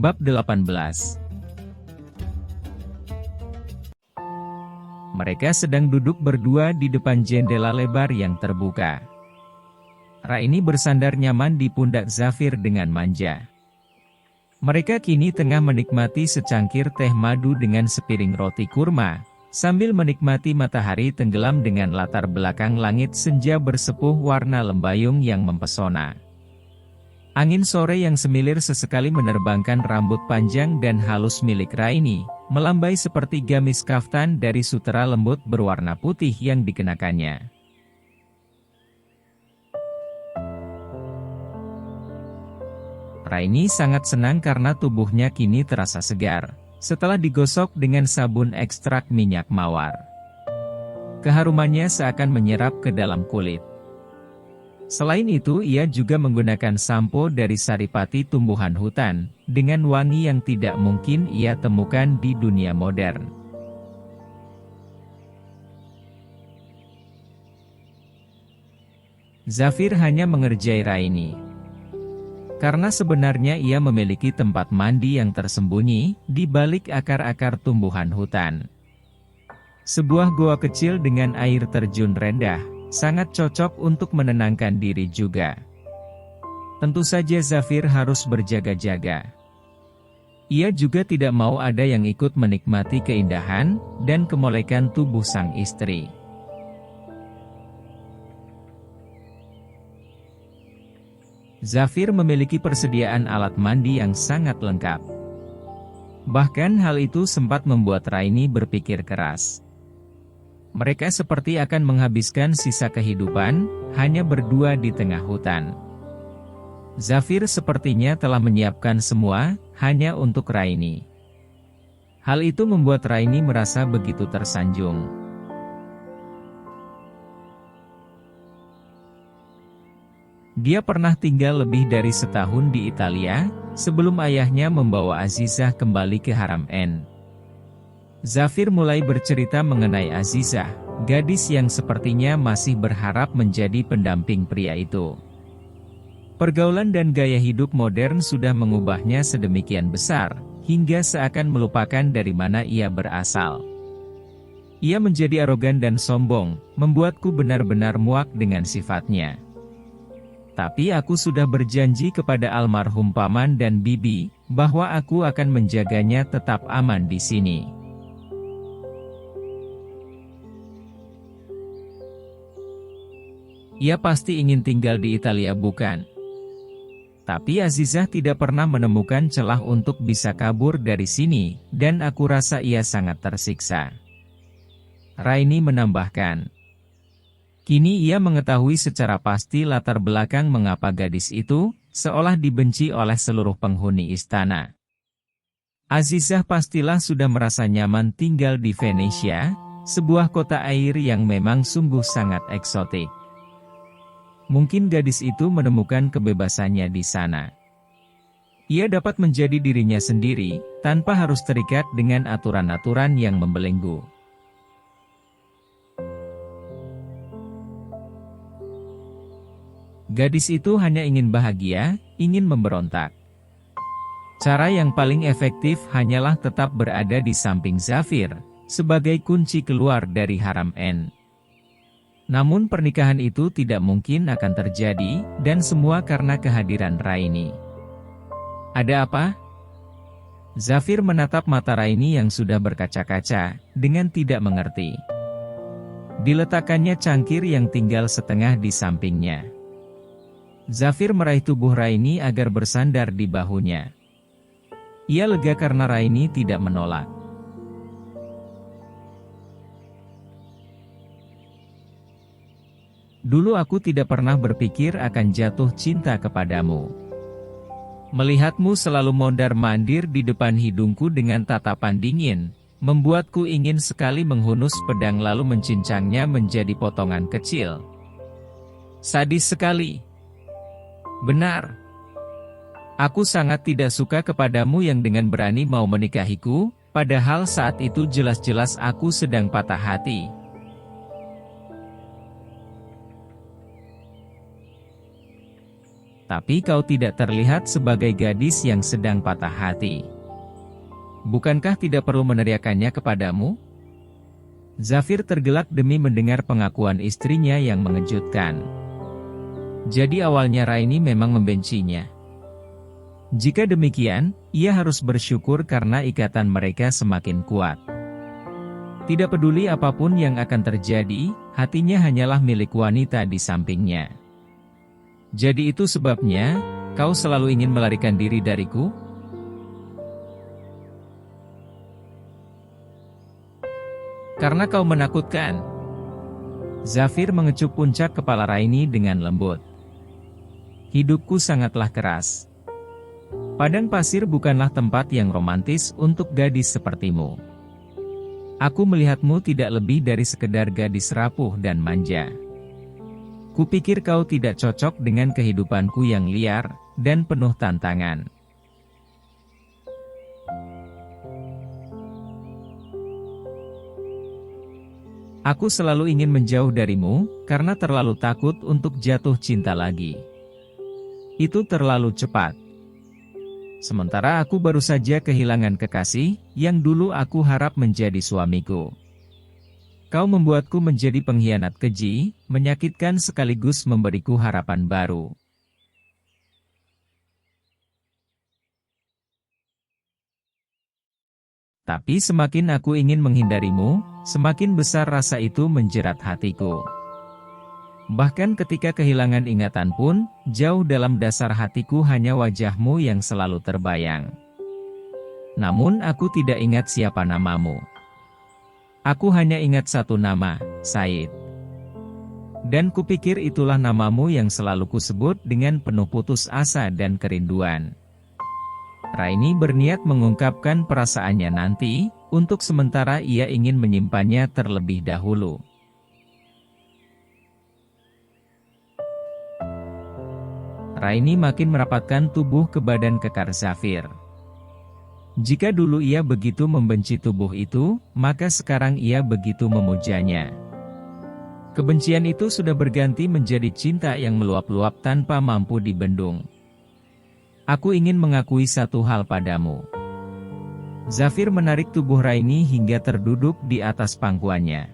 Bab 18. Mereka sedang duduk berdua di depan jendela lebar yang terbuka. Raini bersandar nyaman di pundak Zafir dengan manja. Mereka kini tengah menikmati secangkir teh madu dengan sepiring roti kurma, sambil menikmati matahari tenggelam dengan latar belakang langit senja bersepuh warna lembayung yang mempesona. Angin sore yang semilir sesekali menerbangkan rambut panjang dan halus milik Raini, melambai seperti gamis kaftan dari sutera lembut berwarna putih yang dikenakannya. Raini sangat senang karena tubuhnya kini terasa segar, setelah digosok dengan sabun ekstrak minyak mawar. Keharumannya seakan menyerap ke dalam kulit. Selain itu ia juga menggunakan sampo dari saripati tumbuhan hutan, dengan wangi yang tidak mungkin ia temukan di dunia modern. Zafir hanya mengerjai Raini. Karena sebenarnya ia memiliki tempat mandi yang tersembunyi, di balik akar-akar tumbuhan hutan. Sebuah goa kecil dengan air terjun rendah, sangat cocok untuk menenangkan diri juga. Tentu saja Zafir harus berjaga-jaga. Ia juga tidak mau ada yang ikut menikmati keindahan dan kemolekan tubuh sang istri. Zafir memiliki persediaan alat mandi yang sangat lengkap. Bahkan hal itu sempat membuat Raini berpikir keras. Mereka seperti akan menghabiskan sisa kehidupan, hanya berdua di tengah hutan. Zafir sepertinya telah menyiapkan semua, hanya untuk Raini. Hal itu membuat Raini merasa begitu tersanjung. Dia pernah tinggal lebih dari setahun di Italia, sebelum ayahnya membawa Azizah kembali ke Haram N. Zafir mulai bercerita mengenai Azizah, gadis yang sepertinya masih berharap menjadi pendamping pria itu. Pergaulan dan gaya hidup modern sudah mengubahnya sedemikian besar, hingga seakan melupakan dari mana ia berasal. Ia menjadi arogan dan sombong, membuatku benar-benar muak dengan sifatnya. Tapi aku sudah berjanji kepada almarhum paman dan bibi, bahwa aku akan menjaganya tetap aman di sini. Ia pasti ingin tinggal di Italia, bukan? Tapi Azizah tidak pernah menemukan celah untuk bisa kabur dari sini, dan aku rasa ia sangat tersiksa. Raini menambahkan. Kini ia mengetahui secara pasti latar belakang mengapa gadis itu, seolah dibenci oleh seluruh penghuni istana. Azizah pastilah sudah merasa nyaman tinggal di Venesia, sebuah kota air yang memang sungguh sangat eksotik. Mungkin gadis itu menemukan kebebasannya di sana. Ia dapat menjadi dirinya sendiri, tanpa harus terikat dengan aturan-aturan yang membelenggu. Gadis itu hanya ingin bahagia, ingin memberontak. Cara yang paling efektif hanyalah tetap berada di samping Zafir, sebagai kunci keluar dari Haram N. Namun pernikahan itu tidak mungkin akan terjadi, dan semua karena kehadiran Raini. Ada apa? Zafir menatap mata Raini yang sudah berkaca-kaca, dengan tidak mengerti. Diletakkannya cangkir yang tinggal setengah di sampingnya. Zafir meraih tubuh Raini agar bersandar di bahunya. Ia lega karena Raini tidak menolak. Dulu aku tidak pernah berpikir akan jatuh cinta kepadamu. Melihatmu selalu mondar-mandir di depan hidungku dengan tatapan dingin, membuatku ingin sekali menghunus pedang lalu mencincangnya menjadi potongan kecil. Sadis sekali. Benar. Aku sangat tidak suka kepadamu yang dengan berani mau menikahiku, padahal saat itu jelas-jelas aku sedang patah hati. Tapi kau tidak terlihat sebagai gadis yang sedang patah hati. Bukankah tidak perlu meneriakannya kepadamu? Zafir tergelak demi mendengar pengakuan istrinya yang mengejutkan. Jadi awalnya Raini memang membencinya. Jika demikian, ia harus bersyukur karena ikatan mereka semakin kuat. Tidak peduli apapun yang akan terjadi, hatinya hanyalah milik wanita di sampingnya. Jadi itu sebabnya, kau selalu ingin melarikan diri dariku? Karena kau menakutkan. Zafir mengecup puncak kepala Raini dengan lembut. Hidupku sangatlah keras. Padang pasir bukanlah tempat yang romantis untuk gadis sepertimu. Aku melihatmu tidak lebih dari sekedar gadis rapuh dan manja. Kupikir kau tidak cocok dengan kehidupanku yang liar dan penuh tantangan. Aku selalu ingin menjauh darimu, karena terlalu takut untuk jatuh cinta lagi. Itu terlalu cepat. Sementara aku baru saja kehilangan kekasih, yang dulu aku harap menjadi suamiku. Kau membuatku menjadi pengkhianat keji, menyakitkan sekaligus memberiku harapan baru. Tapi semakin aku ingin menghindarimu, semakin besar rasa itu menjerat hatiku. Bahkan ketika kehilangan ingatan pun, jauh dalam dasar hatiku hanya wajahmu yang selalu terbayang. Namun aku tidak ingat siapa namamu. Aku hanya ingat satu nama, Said. Dan kupikir itulah namamu yang selalu kusebut dengan penuh putus asa dan kerinduan. Raini berniat mengungkapkan perasaannya nanti, untuk sementara ia ingin menyimpannya terlebih dahulu. Raini makin merapatkan tubuh ke badan kekar Zafir. Jika dulu ia begitu membenci tubuh itu, maka sekarang ia begitu memujanya. Kebencian itu sudah berganti menjadi cinta yang meluap-luap tanpa mampu dibendung. Aku ingin mengakui satu hal padamu. Zafir menarik tubuh Raini hingga terduduk di atas pangkuannya.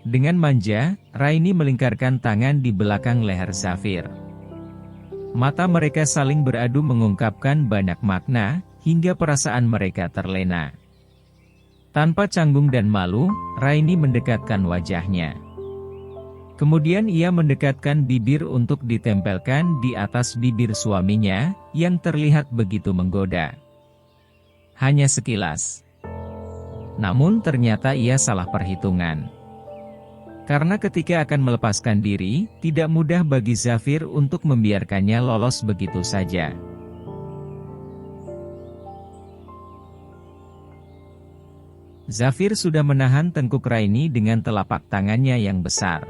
Dengan manja, Raini melingkarkan tangan di belakang leher Zafir. Mata mereka saling beradu mengungkapkan banyak makna, hingga perasaan mereka terlena. Tanpa canggung dan malu, Raini mendekatkan wajahnya. Kemudian ia mendekatkan bibir untuk ditempelkan di atas bibir suaminya, yang terlihat begitu menggoda. Hanya sekilas. Namun ternyata ia salah perhitungan. Karena ketika akan melepaskan diri, tidak mudah bagi Zafir untuk membiarkannya lolos begitu saja. Zafir sudah menahan tengkuk Raini dengan telapak tangannya yang besar.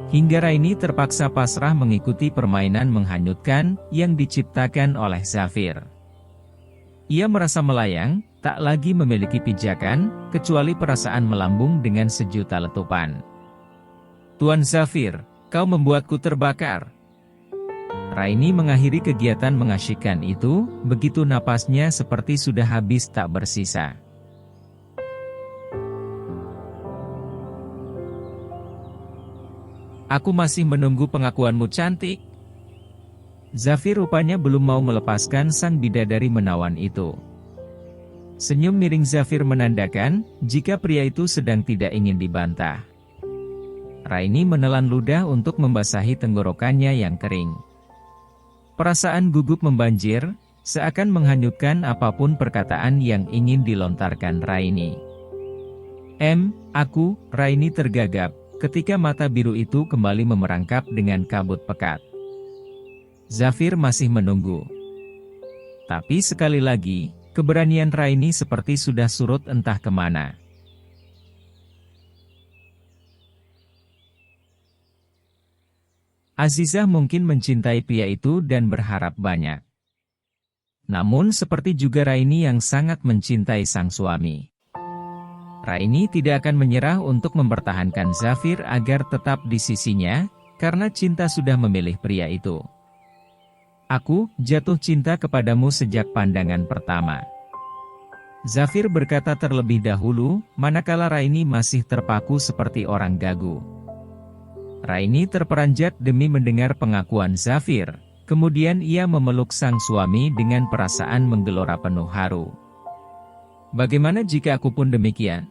Hingga Raini terpaksa pasrah mengikuti permainan menghanyutkan yang diciptakan oleh Zafir. Ia merasa melayang, tak lagi memiliki pijakan, kecuali perasaan melambung dengan sejuta letupan. Tuan Zafir, kau membuatku terbakar. Raini mengakhiri kegiatan mengasyikkan itu, begitu napasnya seperti sudah habis tak bersisa. Aku masih menunggu pengakuanmu cantik. Zafir rupanya belum mau melepaskan sang bidadari menawan itu. Senyum miring Zafir menandakan, jika pria itu sedang tidak ingin dibantah. Raini menelan ludah untuk membasahi tenggorokannya yang kering. Perasaan gugup membanjir, seakan menghanyutkan apapun perkataan yang ingin dilontarkan Raini. Raini tergagap, ketika mata biru itu kembali memerangkap dengan kabut pekat. Zafir masih menunggu. Tapi sekali lagi, keberanian Raini seperti sudah surut entah kemana. Azizah mungkin mencintai pria itu dan berharap banyak. Namun seperti juga Raini yang sangat mencintai sang suami. Raini tidak akan menyerah untuk mempertahankan Zafir agar tetap di sisinya, karena cinta sudah memilih pria itu. Aku jatuh cinta kepadamu sejak pandangan pertama. Zafir berkata terlebih dahulu, manakala Raini masih terpaku seperti orang gagu. Raini terperanjat demi mendengar pengakuan Zafir, kemudian ia memeluk sang suami dengan perasaan menggelora penuh haru. Bagaimana jika aku pun demikian?